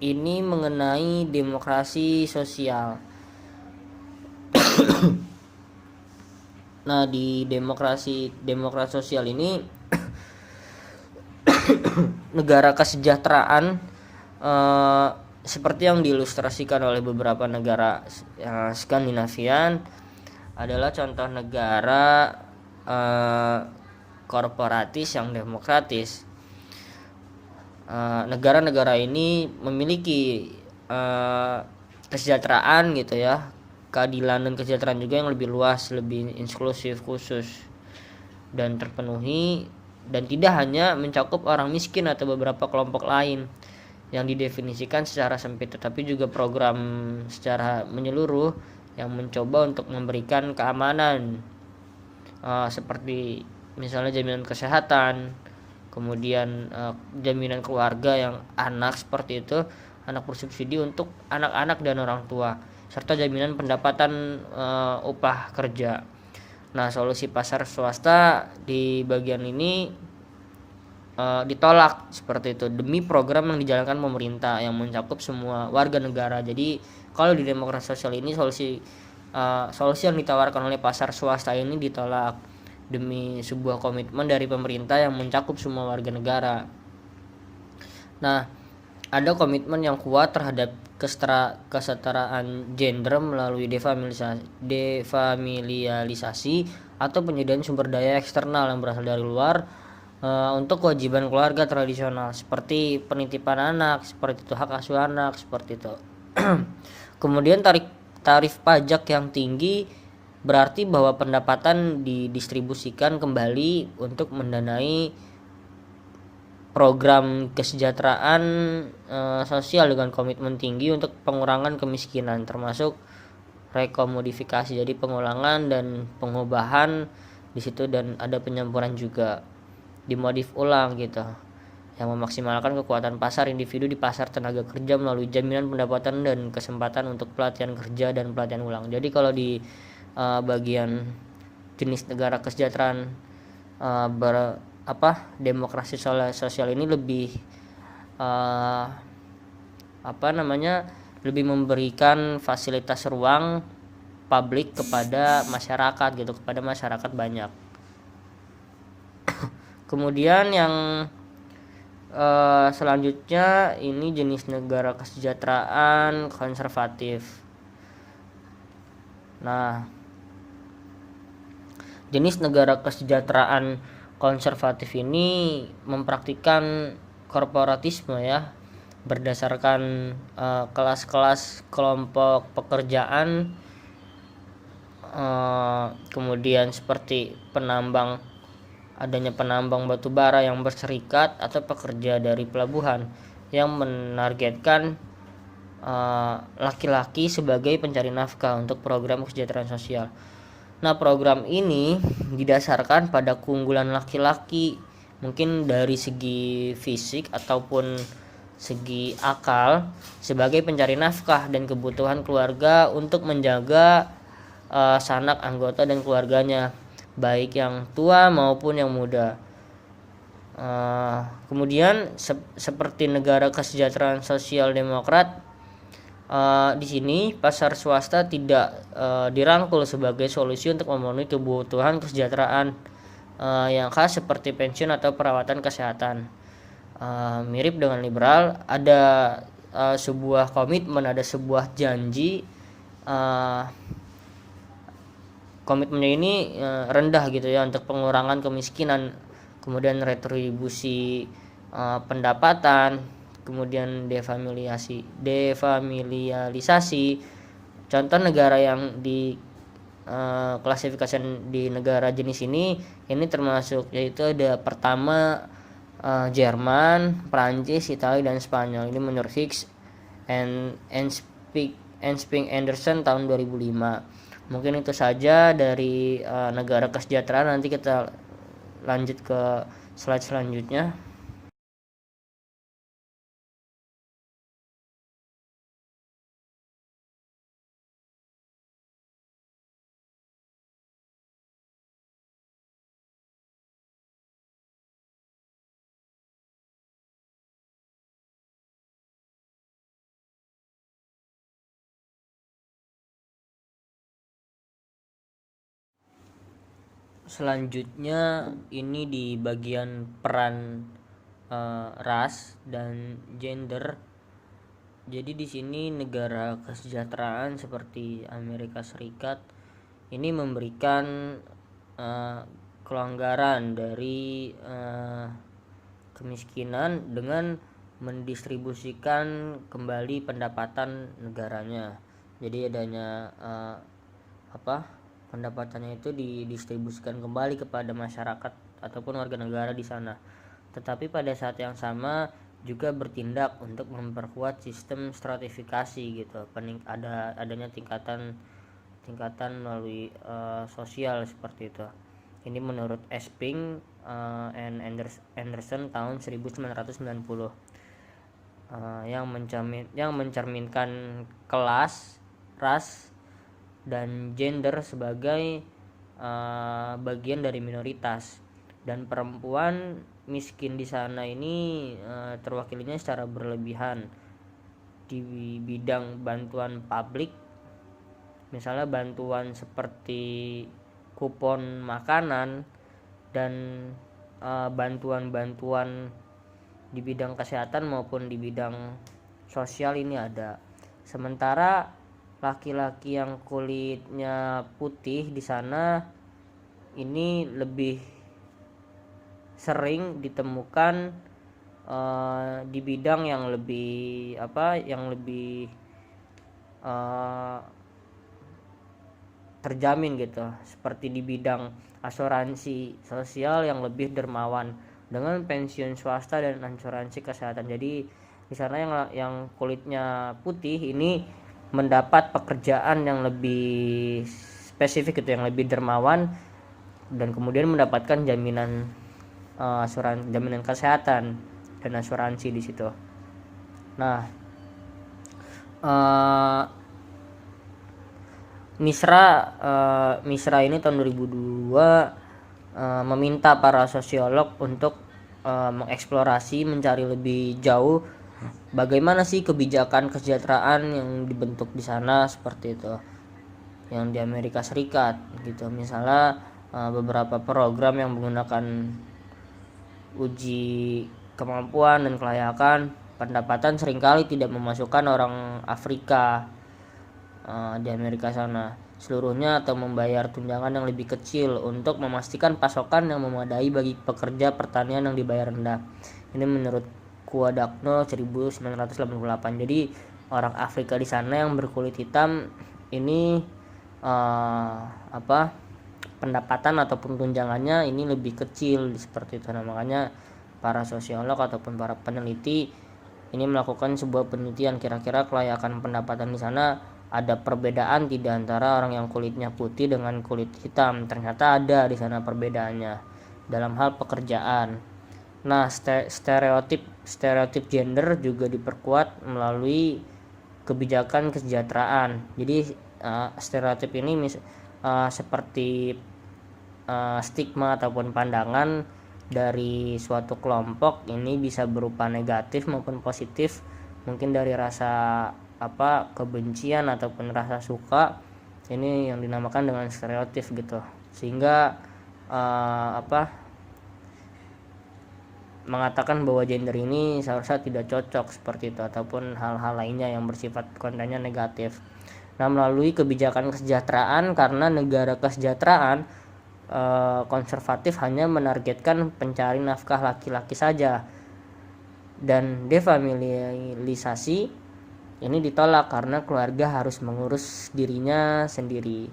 ini mengenai demokrasi sosial. Nah, di demokrasi sosial ini negara kesejahteraan seperti yang diilustrasikan oleh beberapa negara Skandinavian adalah contoh negara korporatis yang demokratis. Negara-negara ini memiliki kesejahteraan gitu ya, keadilan dan kesejahteraan juga yang lebih luas, lebih inklusif, khusus dan terpenuhi, dan tidak hanya mencakup orang miskin atau beberapa kelompok lain yang didefinisikan secara sempit, tetapi juga program secara menyeluruh yang mencoba untuk memberikan keamanan seperti misalnya jaminan kesehatan, kemudian jaminan keluarga yang anak seperti itu, anak bersubsidi untuk anak-anak dan orang tua. serta jaminan pendapatan upah kerja. Nah, solusi pasar swasta di bagian ini ditolak seperti itu demi program yang dijalankan pemerintah yang mencakup semua warga negara. Jadi kalau di demokrasi sosial ini solusi yang ditawarkan oleh pasar swasta ini ditolak demi sebuah komitmen dari pemerintah yang mencakup semua warga negara. Nah, ada komitmen yang kuat terhadap kesetaraan gender melalui defamilialisasi atau penyediaan sumber daya eksternal yang berasal dari luar untuk kewajiban keluarga tradisional seperti penitipan anak, seperti itu hak asuh anak, seperti itu. Kemudian tarif pajak yang tinggi berarti bahwa pendapatan didistribusikan kembali untuk mendanai program kesejahteraan sosial dengan komitmen tinggi untuk pengurangan kemiskinan, termasuk rekomodifikasi, jadi pengulangan dan pengubahan di situ, dan ada penyampuran juga, dimodif ulang gitu, yang memaksimalkan kekuatan pasar individu di pasar tenaga kerja melalui jaminan pendapatan dan kesempatan untuk pelatihan kerja dan pelatihan ulang. Jadi kalau di bagian jenis negara kesejahteraan demokrasi sosial ini lebih lebih memberikan fasilitas ruang publik kepada masyarakat gitu, kepada masyarakat banyak. Kemudian yang selanjutnya ini jenis negara kesejahteraan konservatif. Nah, jenis negara kesejahteraan konservatif ini mempraktikkan korporatisme ya, berdasarkan kelas-kelas kelompok pekerjaan, kemudian seperti adanya penambang batu bara yang berserikat atau pekerja dari pelabuhan yang menargetkan laki-laki sebagai pencari nafkah untuk program kesejahteraan sosial. Nah, program ini didasarkan pada keunggulan laki-laki, mungkin dari segi fisik ataupun segi akal, sebagai pencari nafkah dan kebutuhan keluarga untuk menjaga sanak anggota dan keluarganya, baik yang tua maupun yang muda. Kemudian seperti negara kesejahteraan sosial demokrat, di sini pasar swasta tidak dirangkul sebagai solusi untuk memenuhi kebutuhan kesejahteraan yang khas seperti pensiun atau perawatan kesehatan. Mirip dengan liberal, ada sebuah komitmen, ada sebuah janji. Komitmennya ini rendah gitu ya, untuk pengurangan kemiskinan, kemudian retribusi pendapatan, kemudian defamilialisasi. Contoh negara yang di klasifikasi di negara jenis ini termasuk, yaitu ada pertama Jerman, Prancis, Italia, dan Spanyol. Ini menurut Hicks and Spink Anderson tahun 2005. Mungkin itu saja dari negara kesejahteraan. Nanti kita lanjut ke slide selanjutnya. Selanjutnya ini di bagian peran ras dan gender. Jadi di sini negara kesejahteraan seperti Amerika Serikat ini memberikan kelonggaran dari kemiskinan dengan mendistribusikan kembali pendapatan negaranya. Jadi adanya pendapatannya itu didistribusikan kembali kepada masyarakat ataupun warga negara di sana. Tetapi pada saat yang sama juga bertindak untuk memperkuat sistem stratifikasi gitu. Adanya tingkatan melalui sosial seperti itu. Ini menurut Esping and Anderson tahun 1990, yang mencerminkan kelas ras dan gender sebagai bagian dari minoritas, dan perempuan miskin di sana ini terwakilinya secara berlebihan di bidang bantuan publik, misalnya bantuan seperti kupon makanan dan bantuan-bantuan di bidang kesehatan maupun di bidang sosial ini ada. Sementara laki-laki yang kulitnya putih di sana ini lebih sering ditemukan di bidang yang lebih terjamin gitu, seperti di bidang asuransi sosial yang lebih dermawan dengan pensiun swasta dan asuransi kesehatan. Jadi di sana yang kulitnya putih ini mendapat pekerjaan yang lebih spesifik gitu, yang lebih dermawan, dan kemudian mendapatkan jaminan jaminan kesehatan dan asuransi di situ. Nah, Misra ini tahun 2002 meminta para sosiolog untuk mengeksplorasi, mencari lebih jauh bagaimana sih kebijakan kesejahteraan yang dibentuk di sana, seperti itu, yang di Amerika Serikat gitu. Misalnya beberapa program yang menggunakan uji kemampuan dan kelayakan pendapatan seringkali tidak memasukkan orang Afrika di Amerika sana seluruhnya, atau membayar tunjangan yang lebih kecil untuk memastikan pasokan yang memadai bagi pekerja pertanian yang dibayar rendah. Ini menurut Kuadagno 1988. Jadi orang Afrika di sana yang berkulit hitam ini pendapatan ataupun tunjangannya ini lebih kecil, seperti itu. Nah, makanya para sosiolog ataupun para peneliti ini melakukan sebuah penelitian, kira-kira kelayakan pendapatan di sana ada perbedaan tidak antara orang yang kulitnya putih dengan kulit hitam. Ternyata ada di sana perbedaannya dalam hal pekerjaan. Nah, stereotip gender juga diperkuat melalui kebijakan kesejahteraan. Jadi stereotip ini seperti stigma ataupun pandangan dari suatu kelompok ini bisa berupa negatif maupun positif, mungkin dari rasa kebencian ataupun rasa suka. Ini yang dinamakan dengan stereotip gitu, sehingga mengatakan bahwa gender ini seharusnya tidak cocok, seperti itu, ataupun hal-hal lainnya yang bersifat kontennya negatif. Nah, melalui kebijakan kesejahteraan, karena negara kesejahteraan konservatif hanya menargetkan pencari nafkah laki-laki saja, dan defamilialisasi ini ditolak karena keluarga harus mengurus dirinya sendiri.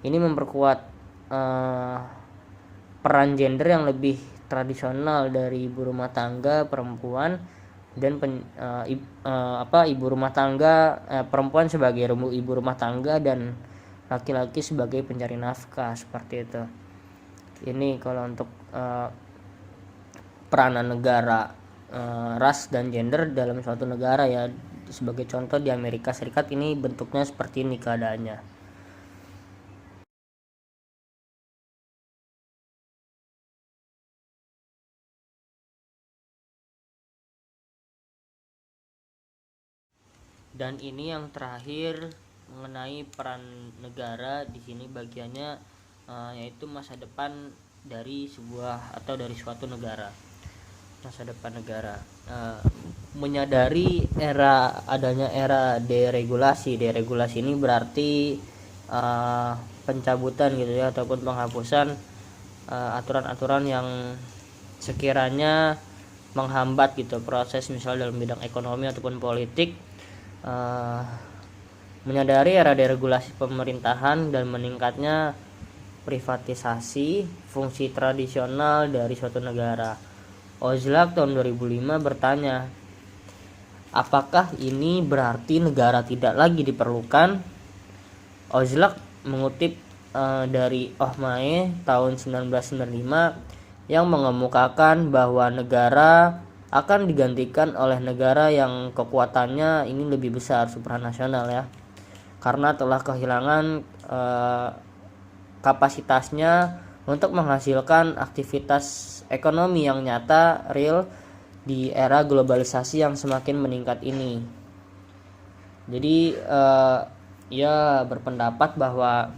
Ini memperkuat peran gender yang lebih tradisional dari ibu rumah tangga perempuan dan ibu rumah tangga perempuan sebagai ibu rumah tangga dan laki-laki sebagai pencari nafkah, seperti itu. Ini kalau untuk peranan negara, ras dan gender dalam suatu negara ya. Sebagai contoh di Amerika Serikat ini bentuknya seperti ini keadaannya. Dan ini yang terakhir mengenai peran negara di sini, bagiannya yaitu masa depan dari suatu negara. Masa depan negara menyadari adanya era deregulasi ini berarti pencabutan gitu ya, ataupun penghapusan aturan-aturan yang sekiranya menghambat gitu proses, misal dalam bidang ekonomi ataupun politik. Menyadari era deregulasi pemerintahan dan meningkatnya privatisasi fungsi tradisional dari suatu negara. Ozlak tahun 2005 bertanya, apakah ini berarti negara tidak lagi diperlukan? Ozlak mengutip dari Ohmae tahun 1995 yang mengemukakan bahwa negara akan digantikan oleh negara yang kekuatannya ini lebih besar, supranasional ya. karena telah kehilangan kapasitasnya untuk menghasilkan aktivitas ekonomi yang nyata real di era globalisasi yang semakin meningkat ini. Jadi ia berpendapat bahwa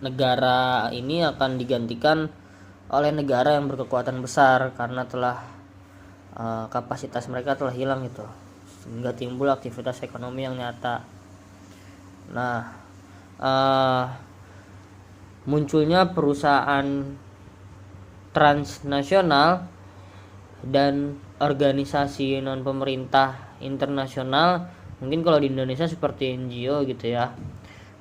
negara ini akan digantikan oleh negara yang berkekuatan besar karena telah kapasitas mereka telah hilang gitu, sehingga timbul aktivitas ekonomi yang nyata. Nah, munculnya perusahaan transnasional dan organisasi non pemerintah internasional, mungkin kalau di Indonesia seperti NGO gitu ya,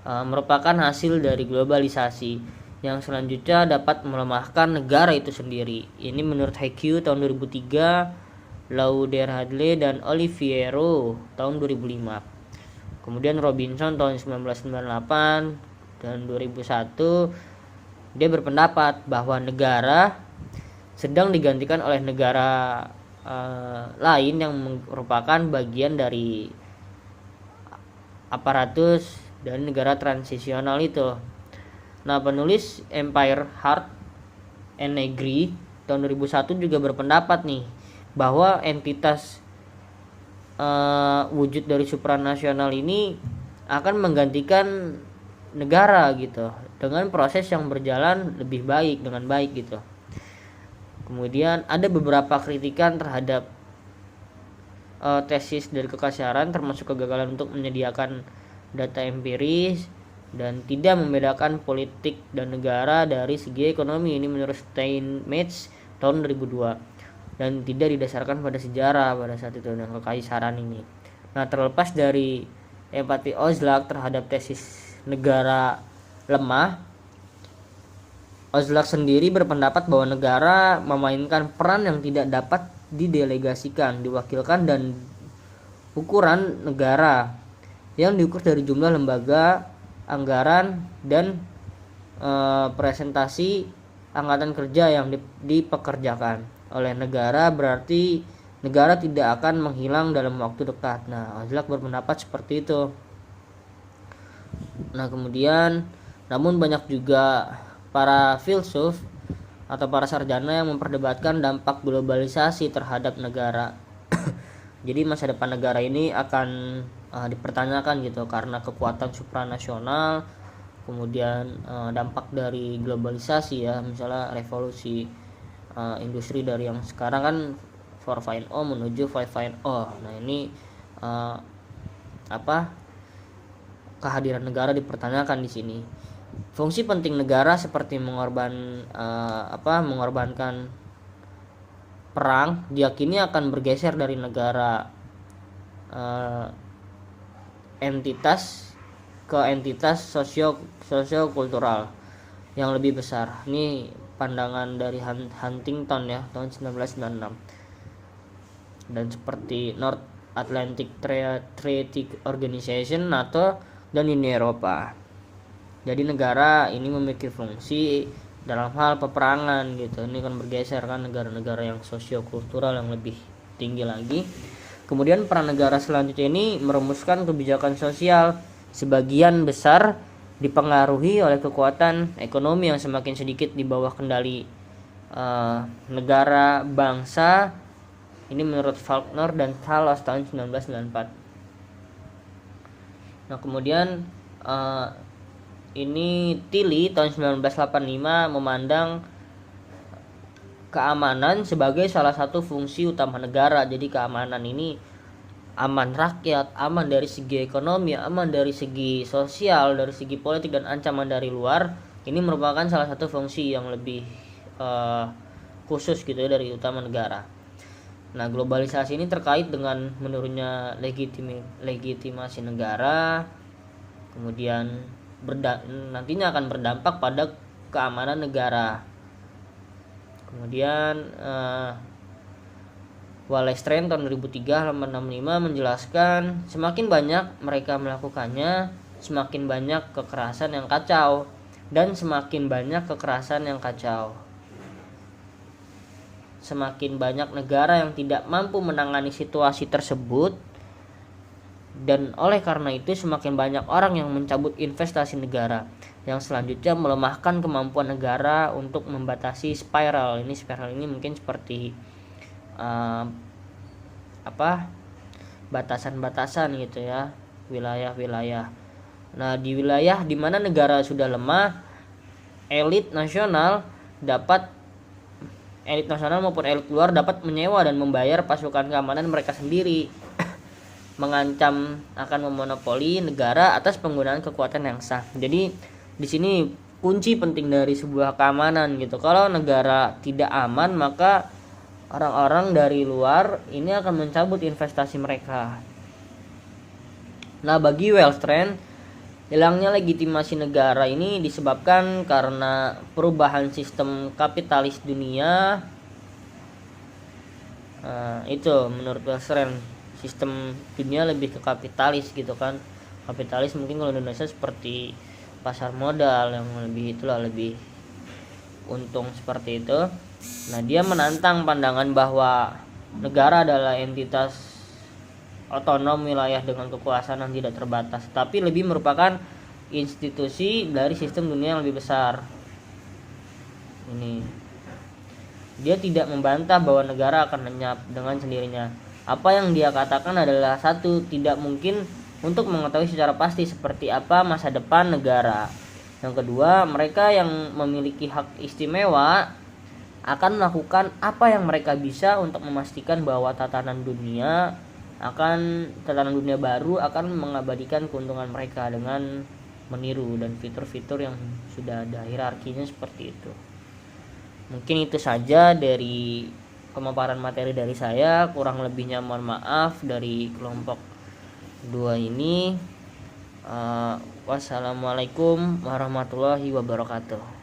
merupakan hasil dari globalisasi yang selanjutnya dapat melemahkan negara itu sendiri. Ini menurut Hayek tahun 2003, Lauder Hadley dan Oliviero tahun 2005. Kemudian Robinson tahun 1998 dan 2001, dia berpendapat bahwa negara sedang digantikan oleh negara lain yang merupakan bagian dari aparatus dan negara transisional itu. Nah, penulis Empire, Heart and Negri tahun 2001 juga berpendapat nih bahwa entitas wujud dari supranasional ini akan menggantikan negara gitu dengan proses yang berjalan lebih baik, dengan baik gitu. Kemudian ada beberapa kritikan terhadap tesis dari Kekasaran, termasuk kegagalan untuk menyediakan data empiris dan tidak membedakan politik dan negara dari segi ekonomi. Ini menurut Steinmetz tahun 2002, dan tidak didasarkan pada sejarah pada saat itu dan kekaisaran ini. Nah, terlepas dari empati Ozlak terhadap tesis negara lemah, Ozlak sendiri berpendapat bahwa negara memainkan peran yang tidak dapat didelegasikan, diwakilkan, dan ukuran negara yang diukur dari jumlah lembaga, anggaran, dan presentasi angkatan kerja yang dipekerjakan oleh negara, berarti negara tidak akan menghilang dalam waktu dekat. Nah, Ozlak berpendapat seperti itu. Nah, kemudian namun banyak juga para filsuf atau para sarjana yang memperdebatkan dampak globalisasi terhadap negara. Jadi masa depan negara ini akan dipertanyakan gitu karena kekuatan supranasional, kemudian dampak dari globalisasi ya, misalnya revolusi industri dari yang sekarang kan 4.0 menuju 5.0. Nah, ini kehadiran negara dipertanyakan di sini. Fungsi penting negara seperti mengorbankan perang diyakini akan bergeser dari negara entitas ke entitas sosio-kultural yang lebih besar. Ini pandangan dari Huntington ya, tahun 1996. Dan seperti North Atlantic Treaty Organization, NATO, dan Uni Eropa. Jadi negara ini memiliki fungsi dalam hal peperangan gitu. Ini kan bergeser kan negara-negara yang sosio-kultural yang lebih tinggi lagi. Kemudian peran negara selanjutnya ini merumuskan kebijakan sosial, sebagian besar dipengaruhi oleh kekuatan ekonomi yang semakin sedikit di bawah kendali negara bangsa. Ini menurut Faulkner dan Talos tahun 1994. Nah, kemudian ini Tilly tahun 1985 memandang keamanan sebagai salah satu fungsi utama negara. Jadi keamanan ini aman rakyat, aman dari segi ekonomi, aman dari segi sosial, dari segi politik, dan ancaman dari luar. Ini merupakan salah satu fungsi yang lebih khusus gitu ya dari utama negara. Nah, globalisasi ini terkait dengan menurunnya legitimasi negara, kemudian nantinya akan berdampak pada keamanan negara. Kemudian Wallerstein tahun 2003 halaman 65 menjelaskan semakin banyak mereka melakukannya, semakin banyak kekerasan yang kacau, dan semakin banyak kekerasan yang kacau, semakin banyak negara yang tidak mampu menangani situasi tersebut, Dan oleh karena itu semakin banyak orang yang mencabut investasi negara, yang selanjutnya melemahkan kemampuan negara untuk membatasi spiral ini mungkin seperti batasan-batasan gitu ya, wilayah-wilayah. Nah, di wilayah di mana negara sudah lemah, elit nasional maupun elit luar dapat menyewa dan membayar pasukan keamanan mereka sendiri, mengancam akan memonopoli negara atas penggunaan kekuatan yang sah. Jadi di sini kunci penting dari sebuah keamanan gitu. Kalau negara tidak aman, maka orang-orang dari luar ini akan mencabut investasi mereka. Nah, bagi Wellstrein, hilangnya legitimasi negara ini disebabkan karena perubahan sistem kapitalis dunia. Itu menurut Wellstrein, sistem dunia lebih ke kapitalis gitu kan. Kapitalis mungkin kalau Indonesia seperti pasar modal yang lebih untung seperti itu. Nah, dia menantang pandangan bahwa negara adalah entitas otonom wilayah dengan kekuasaan yang tidak terbatas, tapi lebih merupakan institusi dari sistem dunia yang lebih besar. Ini dia tidak membantah bahwa negara akan lenyap dengan sendirinya. Apa yang dia katakan adalah satu, tidak mungkin untuk mengetahui secara pasti seperti apa masa depan negara. Yang kedua, mereka yang memiliki hak istimewa akan melakukan apa yang mereka bisa untuk memastikan bahwa tatanan dunia baru akan mengabadikan keuntungan mereka dengan meniru dan fitur-fitur yang sudah ada hierarkinya seperti itu. Mungkin itu saja dari pemaparan materi dari saya, kurang lebihnya mohon maaf dari kelompok 2 ini. Wassalamualaikum warahmatullahi wabarakatuh.